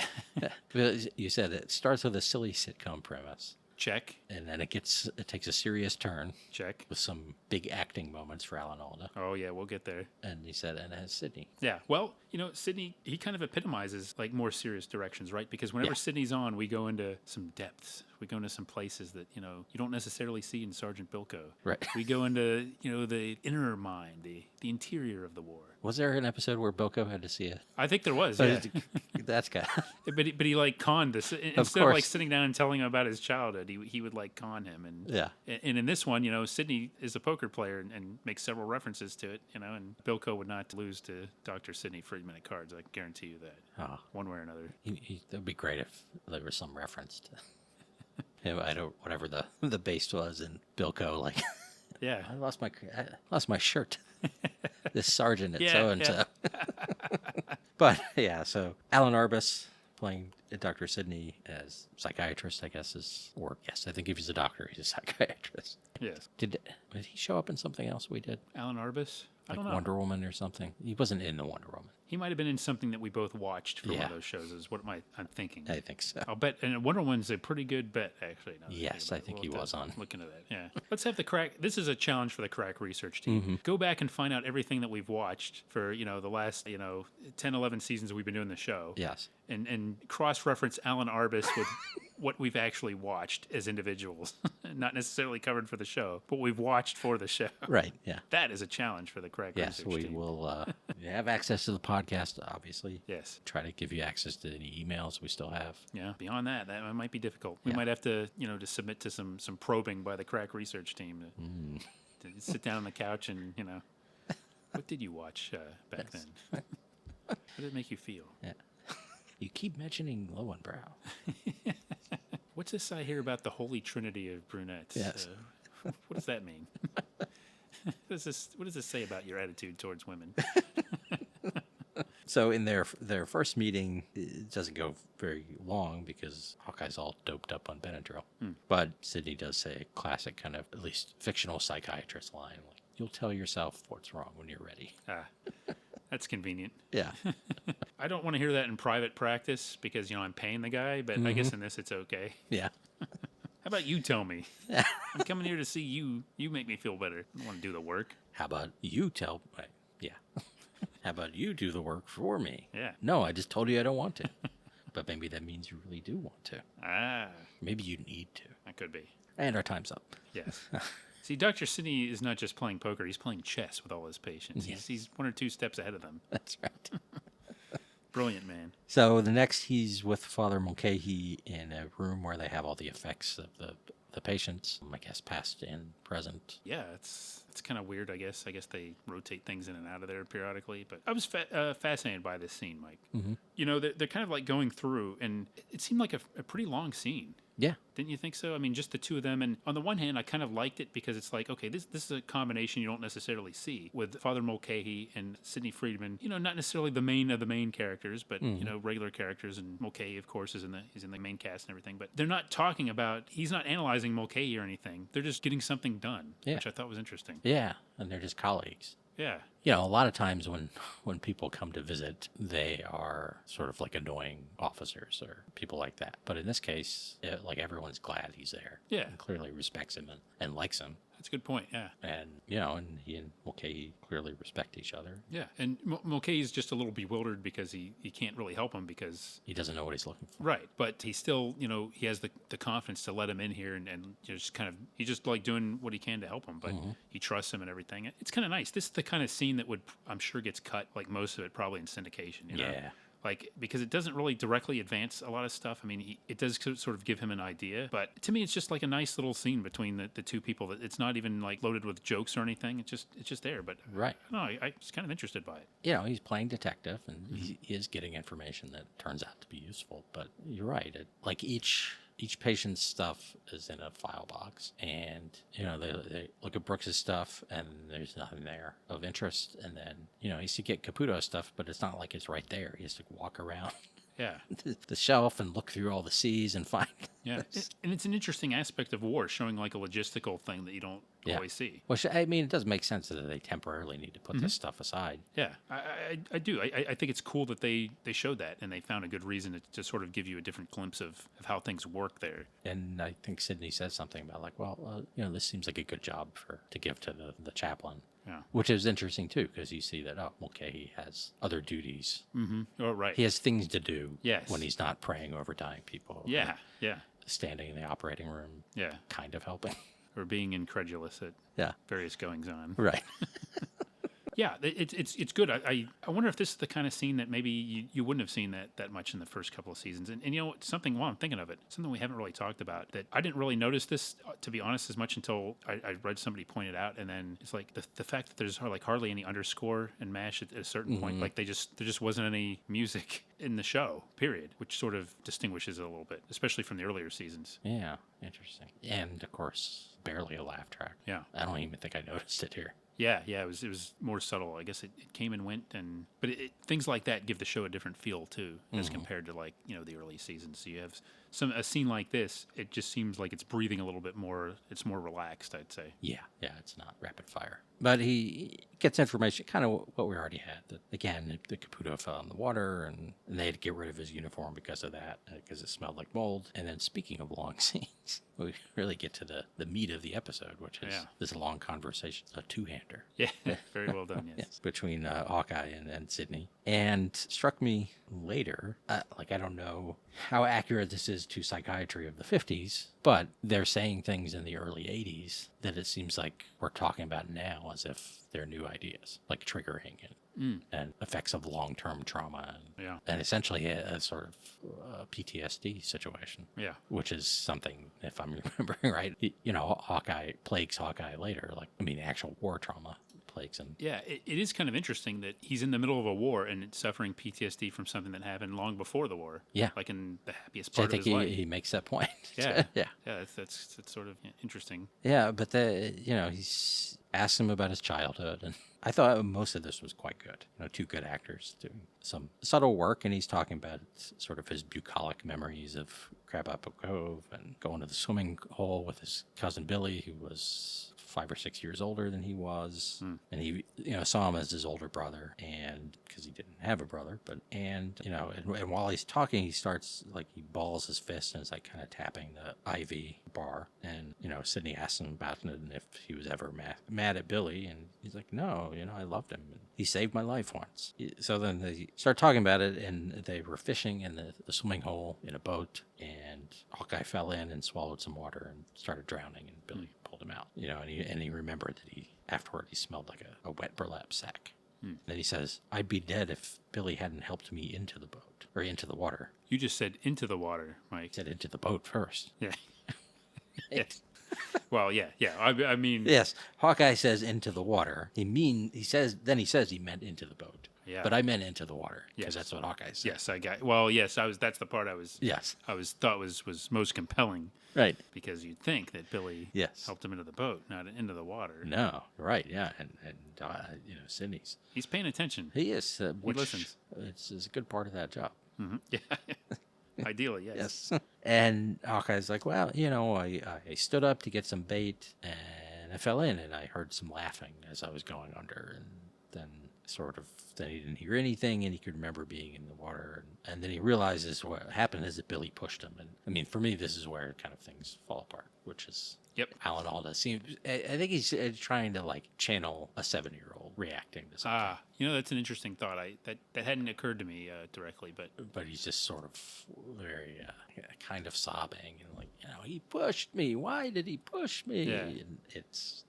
you said it starts with a silly sitcom premise. Check. And then it takes a serious turn. Check. With some big acting moments for Alan Alda. Oh yeah, we'll get there. And he said, and it has Sidney. Yeah. Well, Sidney, he kind of epitomizes more serious directions, right? Because whenever Sidney's on, we go into some depths. We go into some places that, you don't necessarily see in Sergeant Bilko. Right. We go into, the inner mind, the interior of the war. Was there an episode where Bilko had to see it? I think there was, yeah. That's good. But he conned this. Instead of sitting down and telling him about his childhood, he would con him. And in this one, Sidney is a poker player and makes several references to it, and Bilko would not lose to Dr. Sidney Friedman at cards. I guarantee you that. One way or another. That would be great if there was some reference to whatever the base was, and Bilko yeah, I lost my shirt. This sergeant at so and so. But yeah, so Alan Arbus playing Dr. Sidney as psychiatrist, I guess I think if he's a doctor, he's a psychiatrist. Yes. Did he show up in something else we did? Alan Arbus? I don't know. Wonder Woman or something. He wasn't in the Wonder Woman. He might have been in something that we both watched for one of those shows. Is what I'm thinking. I think so. I'll bet. And Wonder Woman's a pretty good bet, actually. Yes, I think he was on. Looking at that, yeah. Let's have the crack. This is a challenge for the crack research team. Mm-hmm. Go back and find out everything that we've watched for the last 10, 11 seasons we've been doing the show. Yes. And cross-reference Alan Arbus with what we've actually watched as individuals, not necessarily covered for the show, but we've watched for the show. Right. Yeah. That is a challenge for the crack research team. Yes, we will have access to the podcast, obviously. Yes. Try to give you access to any emails we still have. Yeah. Beyond that might be difficult. We might have to, to submit to some probing by the crack research team to sit down on the couch and, what did you watch back then? How did it make you feel? Yeah. You keep mentioning Lowenbrow. What's this I hear about the holy trinity of brunettes? Yes. What does that mean? What does this say about your attitude towards women? So in their first meeting, it doesn't go very long because Hawkeye's all doped up on Benadryl. But Sidney does say a classic kind of, at least fictional psychiatrist line, like, you'll tell yourself what's wrong when you're ready. That's convenient. Yeah. I don't want to hear that in private practice because, I'm paying the guy, but I guess in this it's okay. Yeah. How about you tell me? I'm coming here to see you. You make me feel better. I don't want to do the work. How about you tell... Yeah. How about you do the work for me? Yeah. No, I just told you I don't want to. But maybe that means you really do want to. Ah. Maybe you need to. That could be. And our time's up. Yes. See, Dr. Sidney is not just playing poker, he's playing chess with all his patients. Yes. He's one or two steps ahead of them. That's right. Brilliant, man. So the next, he's with Father Mulcahy in a room where they have all the effects of the patients, I guess past and present. Yeah, it's kind of weird, I guess. I guess they rotate things in and out of there periodically. But I was fascinated by this scene, Mike. Mm-hmm. You know, they're kind of like going through, and it seemed like a pretty long scene. Yeah. Didn't you think so? I mean, just the two of them. And on the one hand, I kind of liked it because it's like, okay, this is a combination you don't necessarily see with Father Mulcahy and Sidney Friedman. You know, not necessarily the main of the main characters, but, you know, regular characters. And Mulcahy, of course, is in the main cast and everything. But they're not talking about, he's not analyzing Mulcahy or anything. They're just getting something done, which I thought was interesting. Yeah. And they're just colleagues. Yeah. You know, a lot of times when people come to visit, they are sort of like annoying officers or people like that. But in this case, like everyone's glad he's there. Yeah. And clearly respects him and likes him. That's a good point, yeah. And, you know, and he and Mulcahy clearly respect each other. Yeah, and Mulcahy's just a little bewildered because he can't really help him because... He doesn't know what he's looking for. Right, but he still, you know, he has the confidence to let him in here and just kind of... He's just like doing what he can to help him, but he trusts him and everything. It's kind of nice. This is the kind of scene that would, I'm sure, gets cut, like most of it probably in syndication, you know? Yeah. Like, because it doesn't really directly advance a lot of stuff. I mean, it does sort of give him an idea. But to me, it's just like a nice little scene between the two people. That it's not even like loaded with jokes or anything. It's just there. But right. I don't know. I was kind of interested by it. You know, he's playing detective and he is getting information that turns out to be useful. But you're right. Like each patient's stuff is in a file box, and you know they look at Brooks's stuff and there's nothing there of interest, and then you know he used to get Caputo's stuff, but it's not like it's right there. He has to walk around Yeah. the shelf and look through all the C's and find. Yeah, and it's an interesting aspect of war, showing like a logistical thing that you don't always see. Well, I mean, it does make sense that they temporarily need to put this stuff aside. Yeah, I do. I think it's cool that they showed that, and they found a good reason to sort of give you a different glimpse of how things work there. And I think Sidney says something about like, well, you know, this seems like a good job to give to the chaplain. Yeah. Which is interesting, too, because you see that, he has other duties. Mm-hmm. Oh, right. He has things to do Yes. when he's not praying over dying people. Yeah, yeah. Standing in the operating room. Yeah. Kind of helping. Or being incredulous at various goings-on. Right. Yeah, it's good. I wonder if this is the kind of scene that maybe you wouldn't have seen that much in the first couple of seasons. And you know, something while I'm thinking of it, something we haven't really talked about, that I didn't really notice this, to be honest, as much until I read somebody point it out. And then it's like the fact that there's like hardly any underscore in MASH at a certain point. Like there just wasn't any music in the show, period, which sort of distinguishes it a little bit, especially from the earlier seasons. Yeah, interesting. And, of course, barely a laugh track. Yeah. I don't even think I noticed it here. Yeah, it was more subtle. I guess it came and went, but things like that give the show a different feel too, as compared to like the early seasons. So you have a scene like this, it just seems like it's breathing a little bit more. It's more relaxed, I'd say. Yeah, it's not rapid fire. But he gets information, kind of what we already had. That again, the Caputo fell in the water, and they had to get rid of his uniform because of that, because it smelled like mold. And then, speaking of long scenes, we really get to the meat of the episode, which is this long conversation, a two-hander. Yeah, very well done. Yes, between Hawkeye and Sidney. And struck me later, like I don't know how accurate this is to psychiatry of the 50s, but they're saying things in the early 80s that it seems like we're talking about now as if they're new ideas, like triggering and effects of long-term trauma. And essentially a sort of PTSD situation. Yeah. Which is something, if I'm remembering right, Hawkeye plagues Hawkeye later, actual war trauma. Plagues him. Yeah, it is kind of interesting that he's in the middle of a war and it's suffering PTSD from something that happened long before the war. Yeah. Like in the happiest part of his life. I think he makes that point. Yeah. Yeah. Yeah, that's sort of interesting. Yeah, but he's asked him about his childhood, and I thought most of this was quite good. Two good actors doing some subtle work, and he's talking about sort of his bucolic memories of Crab Apple Cove and going to the swimming hole with his cousin Billy, who was 5 or 6 years older than he was, and he saw him as his older brother, and because he didn't have a brother, and while he's talking, he starts he balls his fist and is kind of tapping the IV bar, and Sidney asks him about it and if he was ever mad at Billy, and he's like, no, I loved him, and he saved my life once. So then they start talking about it, and they were fishing in the swimming hole in a boat, and Hawkeye fell in and swallowed some water and started drowning, and Billy pulled him out. And and he remembered that afterward he smelled like a wet burlap sack. Then he says, "I'd be dead if Billy hadn't helped me into the boat, or into the water." You just said into the water, Mike. He said into the boat first. Yeah. Yes. Well, yeah. I mean. Yes, Hawkeye says into the water. He says he meant into the boat. Yeah. But I meant into the water because Yes. that's what Hawkeye said. Yes, I got. Well, yes, that's the part I was. Yes. Thought was most compelling. Right. Because you'd think that Billy helped him into the boat, not into the water. No. Right. Yeah. And Sidney's. He's paying attention. He is. He listens. It's a good part of that job. Mm-hmm. Yeah. Ideally, yes. Yes. And Hawkeye's like, well, I stood up to get some bait and I fell in and I heard some laughing as I was going under, and then he didn't hear anything and he could remember being in the water, and then he realizes what happened is that Billy pushed him. And I mean, for me, this is where kind of things fall apart, which is Alan Alda seems. I think he's trying to like channel a 7-year-old reacting to something. That's an interesting thought. That hadn't occurred to me directly, but he's just sort of very kind of sobbing and like, he pushed me. Why did he push me? Yeah. And it's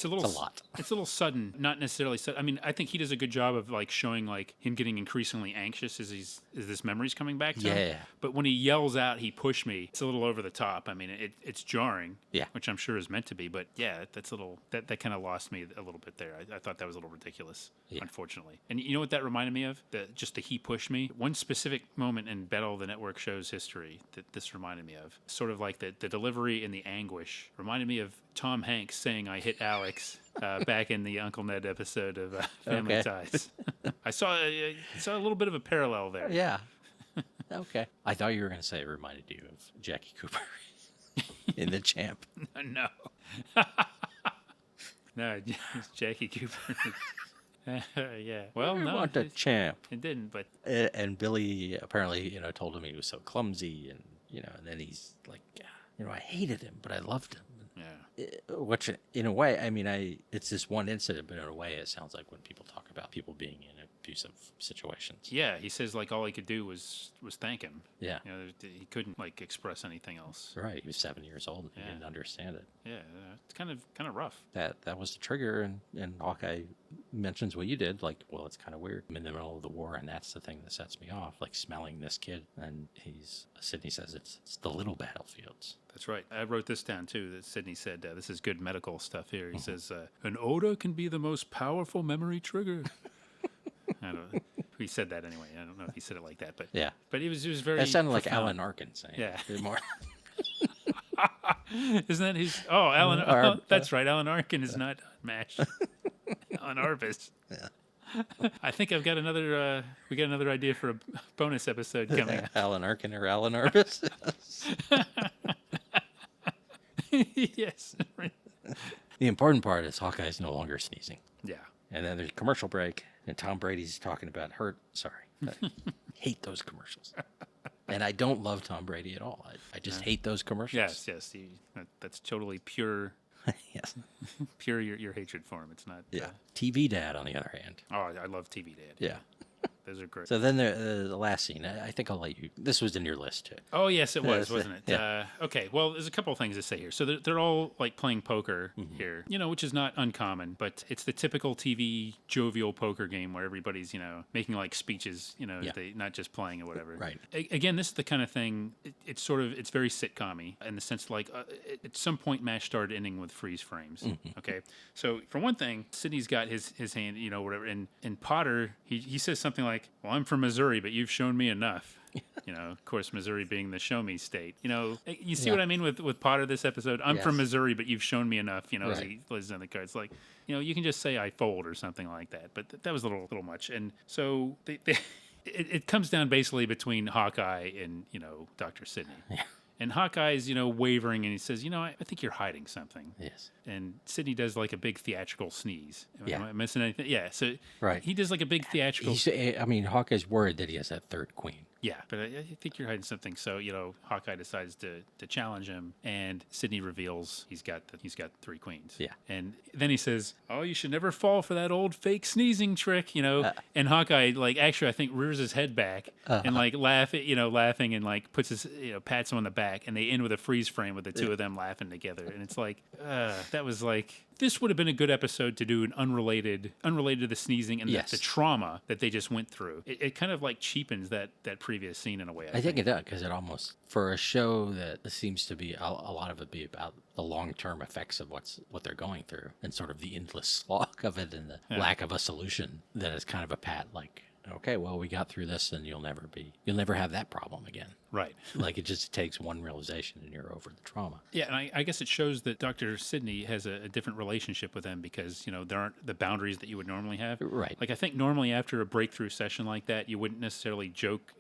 a lot. It's a little sudden, not necessarily sudden. I mean, I think he does a good job of like showing like him getting increasingly anxious as this memory's coming back to him. But when he yells out, "He pushed me," it's a little over the top. I mean, it's jarring. Yeah. Which I'm sure is meant to be, but that's a little that kind of lost me a little bit there. I thought that was a little ridiculous, unfortunately. And you know what that reminded me of? Just the "he pushed me." One specific moment in Battle of the Network show's history that this reminded me of, sort of like the delivery and the anguish, reminded me of Tom Hanks saying "I hit Alex" back in the Uncle Ned episode of Family Ties. I saw a little bit of a parallel there. Yeah. Okay. I thought you were going to say it reminded you of Jackie Cooper in The Champ. No. No, it's Jackie Cooper. Yeah. Well, I no. want a champ. It didn't, but. And Billy apparently, told him he was so clumsy, and and then he's like, I hated him, but I loved him. Yeah. Which, in a way, I mean, it's this one incident, but in a way, it sounds like when people talk about people being in abusive situations. Yeah, he says like all he could do was thank him. Yeah. He couldn't like express anything else. Right. He was 7 years old and he didn't understand it. Yeah, it's kind of rough. That was the trigger, and Hawkeye mentions what you did, like, well, it's kind of weird. I'm in the middle of the war, and that's the thing that sets me off, like smelling this kid. And Sidney says it's the little battlefields. That's right. I wrote this down too. That Sidney said, "This is good medical stuff here." He says, "An odor can be the most powerful memory trigger." I don't know. He said that anyway. I don't know if he said it like that, but yeah. But it was very. That sounded like profound. Alan Arkin saying. Yeah. More. Isn't that his? Oh, Alan. Oh, that's right. Alan Arkin is not MASH. Alan Arbus. Yeah. I think I've got another. We got another idea for a bonus episode coming. Alan Arkin or Alan Arbus. Yes. Right. The important part is Hawkeye's no longer sneezing. Yeah. And then there's a commercial break, and Tom Brady's talking about I hate those commercials. And I don't love Tom Brady at all. I just hate those commercials. Yes. That's totally pure. Yes. Pure your hatred for him. It's not. Yeah. TV Dad, on the other hand. Oh, I love TV Dad. Yeah. Those are great. So then the last scene, I think I'll let you. This was in your list too. Oh yes, it was, wasn't it? Yeah. Okay. Well, there's a couple of things to say here. So they're all like playing poker here, which is not uncommon, but it's the typical TV jovial poker game where everybody's making like speeches, they not just playing or whatever. Right. Again, this is the kind of thing. It's very sitcom-y in the sense like at some point MASH started ending with freeze frames. Okay. So for one thing, Sidney's got his hand, whatever, and Potter he says something like, "Well, I'm from Missouri, but you've shown me enough." Of course, Missouri being the show me state. You see what I mean with Potter this episode? I'm from Missouri, but you've shown me enough, as he lays on the cards. Like, you can just say I fold or something like that. But that was a little much. And so it comes down basically between Hawkeye and, Dr. Sidney. Yeah. And Hawkeye's, wavering, and he says, I think you're hiding something. Yes. And Sidney does like a big theatrical sneeze. Am I missing anything? Yeah. So he does like a big theatrical. Hawkeye's worried that he has that third queen. Yeah, but I think you're hiding something. So Hawkeye decides to challenge him, and Sidney reveals he's got 3 queens. Yeah, and then he says, "Oh, you should never fall for that old fake sneezing trick," And Hawkeye actually I think rears his head back and laughing and like puts his pats him on the back, and they end with a freeze frame with the two of them laughing together, and it's like that was like this would have been a good episode to do an unrelated to the sneezing and Yes. the trauma that they just went through. It kind of like cheapens that previous scene in a way. I think it does, because it almost, for a show that seems to be a lot of it be about the long-term effects of what they're going through, and sort of the endless slog of it, and the lack of a solution, that is kind of a pat, like, okay, well, we got through this, and you'll never have that problem again. Right. Like, it just takes one realization and you're over the trauma. Yeah, and I guess it shows that Dr. Sidney has a different relationship with them because, there aren't the boundaries that you would normally have. Right. Like, I think normally after a breakthrough session like that, you wouldn't necessarily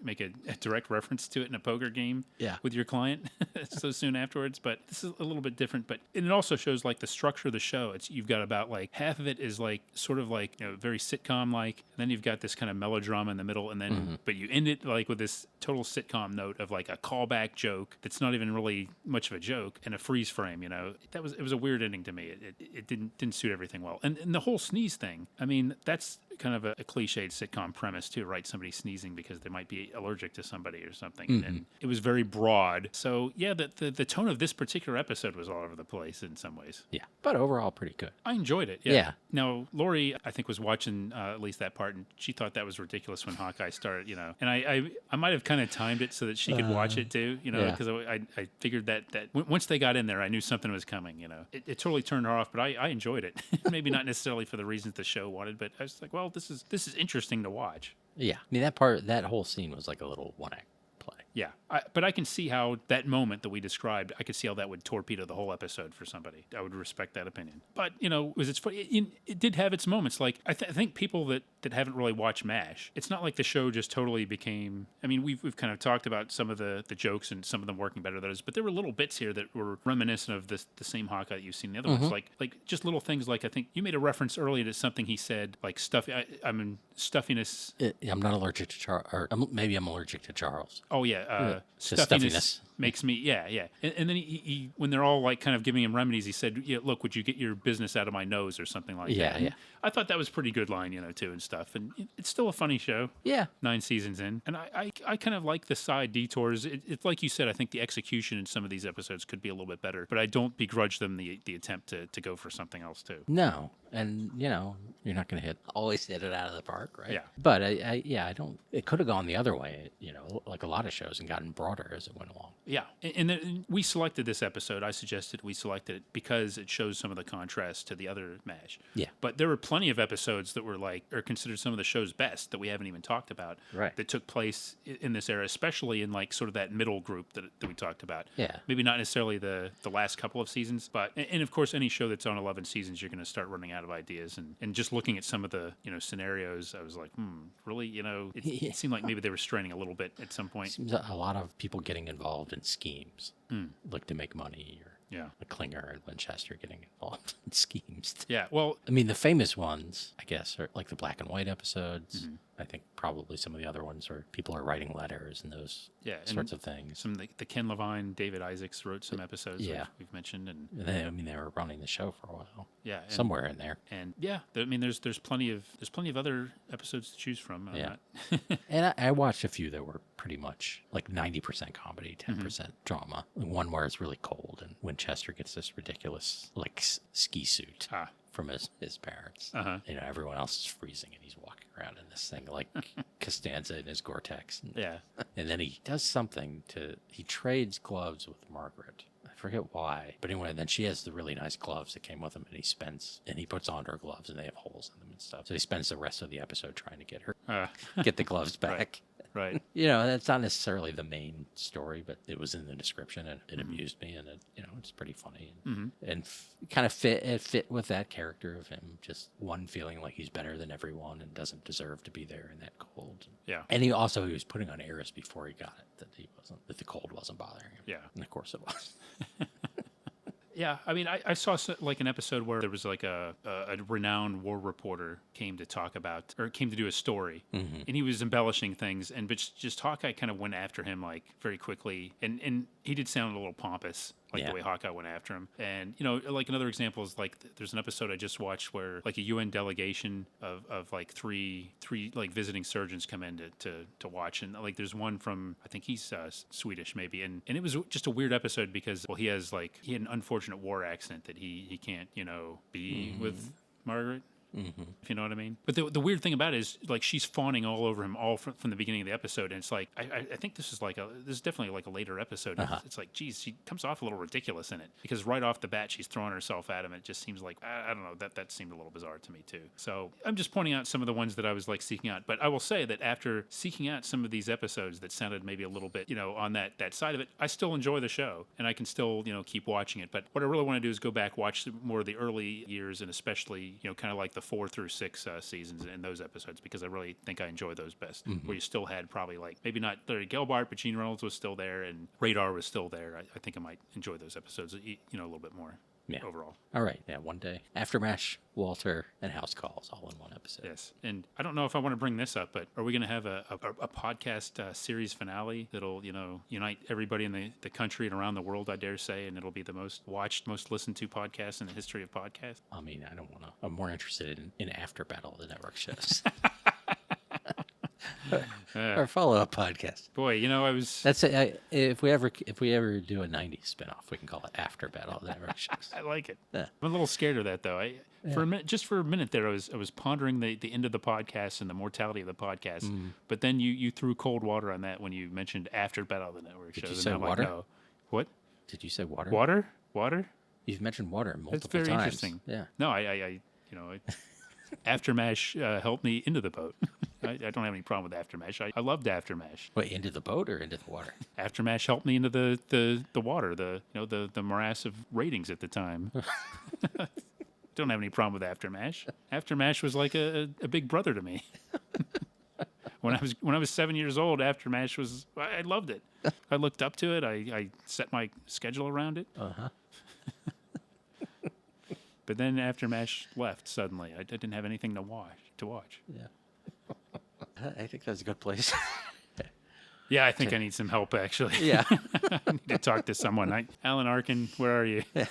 make a direct reference to it in a poker game with your client so soon afterwards. But this is a little bit different. And it also shows, like, the structure of the show. You've got about, like, half of it is, like, sort of like, very sitcom-like. And then you've got this kind of melodrama in the middle. And then, but you end it, like, with this total sitcom note of, like, a callback joke that's not even really much of a joke, and a freeze frame. It was a weird ending to me. It didn't suit everything well, and the whole sneeze thing. I mean, that's kind of a cliched sitcom premise too, right? Somebody sneezing because they might be allergic to somebody or something, and it was very broad. So yeah, the tone of this particular episode was all over the place in some ways. Yeah, but overall pretty good. I enjoyed it. Yeah. Now Lori, I think, was watching at least that part, and she thought that was ridiculous when Hawkeye started. And I might have kind of timed it so that she could watch it too. Because I figured that once they got in there, I knew something was coming. It totally turned her off, but I enjoyed it. Maybe not necessarily for the reasons the show wanted, but I was like, well, this is interesting to watch. Yeah, I mean, that whole scene was like a little one-act play. Yeah, but I can see how that moment that we described, I could see how that would torpedo the whole episode for somebody. I would respect that opinion. But, it did have its moments. Like, I think people that haven't really watched MASH, it's not like the show just totally became... I mean, we've kind of talked about some of the jokes and some of them working better than others, but there were little bits here that were reminiscent of the same Hawkeye that you've seen in the other ones. Like just little things like, I think you made a reference earlier to something he said, like stuffiness... I'm not allergic to Charles, or maybe I'm allergic to Charles. Oh, yeah. Stuffiness makes me, yeah. And then he, when they're all like kind of giving him remedies, he said, yeah, look, would you get your business out of my nose or something like that? Yeah. I thought that was a pretty good line, too, and stuff. And it's still a funny show. Yeah. 9 seasons in. And I kind of like the side detours. It's like you said, I think the execution in some of these episodes could be a little bit better, but I don't begrudge them the attempt to go for something else, too. No. And, you're not going to always hit it out of the park, right? Yeah. But I don't, it could have gone the other way, like a lot of shows, and gotten broader as it went along. Yeah. And then we selected this episode. I suggested we selected it because it shows some of the contrast to the other MASH. Yeah. But there were plenty of episodes that were are considered some of the show's best that we haven't even talked about. Right. That took place in this era, especially in like sort of that middle group that we talked about. Yeah. Maybe not necessarily the last couple of seasons, but, and of course, any show that's on 11 seasons, you're going to start running out of ideas. And just looking at some of the, scenarios, I was like, really, it seemed like maybe they were straining a little bit at some point. Seems a lot of people getting involved in schemes, like to make money, or a Klinger and Winchester getting involved in schemes. Yeah, well... I mean, the famous ones, I guess, are like the black and white episodes. I think probably some of the other ones are people are writing letters and those sorts of things. Some the Ken Levine, David Isaacs wrote some episodes we've mentioned. And they were running the show for a while. Yeah. Somewhere in there. And there's plenty of other episodes to choose from. And I watched a few that were pretty much like 90% comedy, 10% drama. One where it's really cold and Winchester gets this ridiculous like ski suit from his parents. Everyone else is freezing and he's walking around in this thing like Costanza in his Gore-Tex. And then he does something he trades gloves with Margaret. I forget why, but anyway, then she has the really nice gloves that came with him, and he puts on her gloves and they have holes in them and stuff. So he spends the rest of the episode trying to get the gloves back. Right. That's not necessarily the main story, but it was in the description and it amused me, and it's pretty funny and kind of fit with that character of him, just one feeling like he's better than everyone and doesn't deserve to be there in that cold. Yeah. And he was putting on airs before he got it, that the cold wasn't bothering him. Yeah. And of course it was. Yeah, I mean, I saw like an episode where there was like a renowned war reporter came to do a story, and he was embellishing things, but just Hawkeye kind of went after him like very quickly, and he did sound a little pompous. like the way Hawkeye went after him. And, like another example is like there's an episode I just watched where like a UN delegation of like three like visiting surgeons come in to watch. And like there's one from, I think he's Swedish maybe. And it was just a weird episode because, well, he had an unfortunate war accident that he can't, be with Margaret. If you know what I mean. But the weird thing about it is like she's fawning all over him all from the beginning of the episode, and it's like I think this is definitely like a later episode. It's like, geez, she comes off a little ridiculous in it because right off the bat she's throwing herself at him. It just seems like I don't know, that seemed a little bizarre to me too. So I'm just pointing out some of the ones that I was like seeking out. But I will say that after seeking out some of these episodes that sounded maybe a little bit on that side of it, I still enjoy the show and I can still keep watching it. But what I really want to do is go back, watch more of the early years, and especially kind of like the 4 through 6 seasons in those episodes, because I really think I enjoy those best. Where you still had probably like maybe not Larry Gelbart, but Gene Reynolds was still there and Radar was still there. I think I might enjoy those episodes a little bit more. Yeah. Overall. All right. Yeah. One day. Aftermash, Walter, and House Calls all in one episode. Yes. And I don't know if I want to bring this up, but are we going to have a podcast series finale that'll, unite everybody in the country and around the world, I dare say, and it'll be the most watched, most listened to podcast in the history of podcasts? I mean, I don't want to. I'm more interested in After Battle of the Network shows. Our follow-up podcast. Boy, I was. That's it. If we ever do a '90s spinoff, we can call it After Battle of the Network shows. I like it. Yeah. I'm a little scared of that, though. For a minute there, I was pondering the end of the podcast and the mortality of the podcast. But then you threw cold water on that when you mentioned After Battle of the Network shows. Did you say water? Like, no. What? Did you say water? Water? You've mentioned water multiple times. That's very interesting. Yeah. No, I Aftermash helped me into the boat. I don't have any problem with Aftermash. I loved Aftermash. Wait, into the boat or into the water? Aftermash helped me into the water, the morass of ratings at the time. Don't have any problem with Aftermash. Aftermash was like a big brother to me. When I was 7 years old, Aftermash was, I loved it. I looked up to it. I set my schedule around it. But then Aftermash left suddenly. I didn't have anything to watch. Yeah. I think that's a good place. Yeah, I think I need some help, actually. Yeah. I need to talk to someone. Alan Arkin, where are you? Yeah.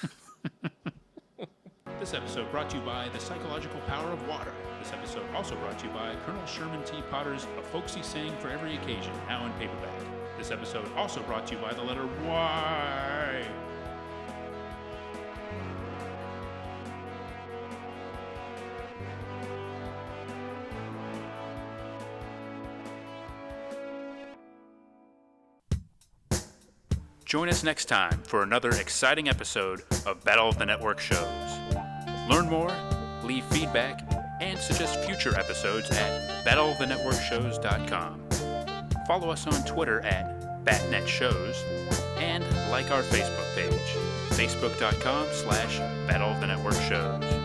This episode brought to you by The Psychological Power of Water. This episode also brought to you by Colonel Sherman T. Potter's A Folksy Saying for Every Occasion, now in paperback. This episode also brought to you by the letter Y. Join us next time for another exciting episode of Battle of the Network shows. Learn more, leave feedback, and suggest future episodes at battleofthenetworkshows.com. Follow us on Twitter at BatNetShows, and like our Facebook page, facebook.com/Battle of the Network Shows.